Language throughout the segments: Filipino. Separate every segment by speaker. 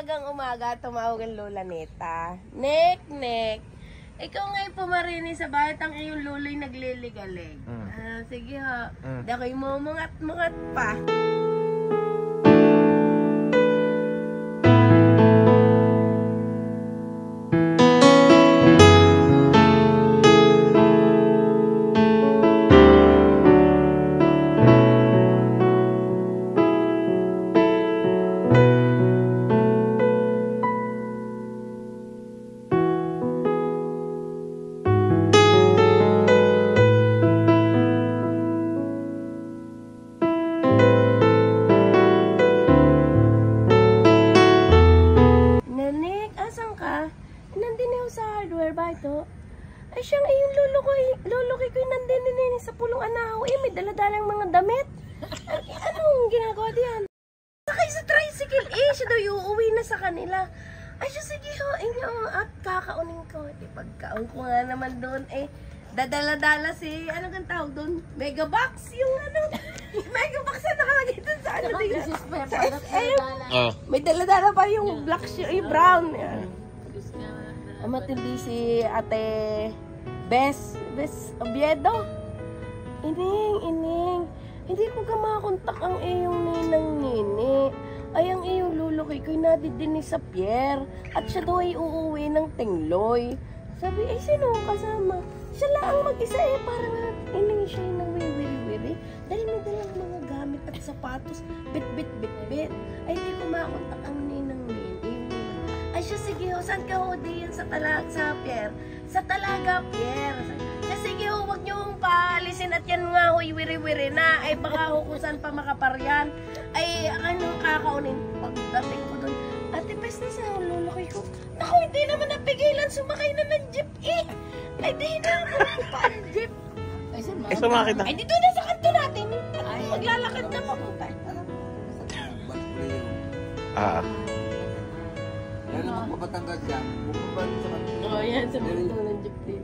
Speaker 1: umagang-umaga, tumawag ang Lola Neta. Nek, ikaw ngayon pumarini sa bahay, ang iyong luloy nagliligalig. Sige ha, dakoy mo mungat-mungat pa. Ay siyang iyong lulukoy ko nandinin sa pulong anahaw. May daladalang mga damit. Anong ginagawa diyan? Sakay sa tricycle siya daw uuwi na sa kanila. Ay siya, sige ho, inyo at kakaunin ko. Pagkaon ko nga naman doon dadala-dala si, ano kang tawag doon? Megabox, yung Megabox na nakalagay doon sa sa SM. May dala-dala pa yung black, yung brown. Matindi si Ate Bes Obiedo. Ining. Hindi ko ka makakontak ang iyong ninang nini. Ay, ang iyong lulukoy ko'y nadidinig sa Pierre. At siya daw ay uuwi ng Tingloy. Sabi, sino ang kasama? Siya lang mag-isa parang ining siya yung nagwiwiri-wiri. Dahil may dalang mga gamit at sapatos. Bit. Ay, hindi ko makakontak ang ninang nini. Ay siya, sige ho, saan ka ho diyan sa Pierre? Sa Talaga, Pierre. Siya, sige ho, huwag niyo hong paalisin at yan nga ho, wiri-wiri na. Ay baka ho kung saan pa makaparyan. Ay, anong kakaunin? Pagdating ko doon, Ate Bes na sa lulukoy ko. Naku, hindi naman napigilan, sumakay na ng jeep Ay, di na ako pa ang jeep. Ay, sumakit na. Ay, dito na sa kanto natin. Ay, maglalakad na papunta.
Speaker 2: Yan ang magpapatanggal dyan. Bumabalik sa kanto.
Speaker 1: Yan, sa kanto ng jeep din.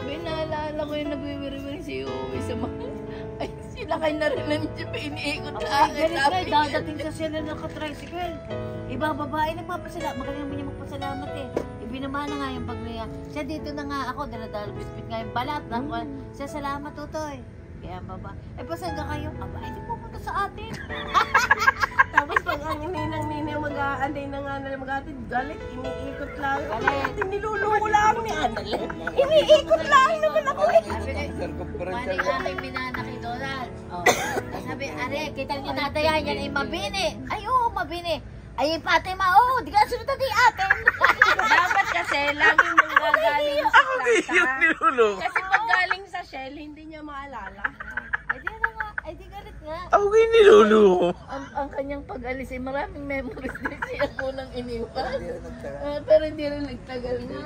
Speaker 1: May naalala ko yung nagwiwiri-wiri si Uwe sa mga... Ay, sinakay na rin ng jeep. Iniikot lang.
Speaker 3: Ay, dadating sa sila ng ka-tricycle. Ibang babae nagpapasalamat. Magaling niya magpasalamat Ibinama na nga yung bag niya. Siya dito na nga ako. Daladala bispit nga yung balat. Siya, salamat tutoy. Kaya baba. Pasan ka kayo? Aba, hindi pupunta sa atin.
Speaker 1: Tapos pag ang ninang-nini mag-aanday na nga na mag-atid, galit, iniikot lang. Galit, niluluko lang ni Analet. Iniikot lang naman ako
Speaker 3: Mali nga kay Binana kay Donald. Sabi, are, kita niyo tatayan yan ay mabini. Ay, oo, mabini. Ay, Fatima, di ka sunod natin atin.
Speaker 1: Dapat kasi, laging nanggagaling sa plata. Kasi pag galing sa Shell, hindi niya maalala.
Speaker 3: Ay, di galit nga.
Speaker 4: Ako kayo niluluko.
Speaker 3: Ang kanyang pag-alis ay maraming memories din siya po nang iniwan. Pero hindi rin nagtagal nga.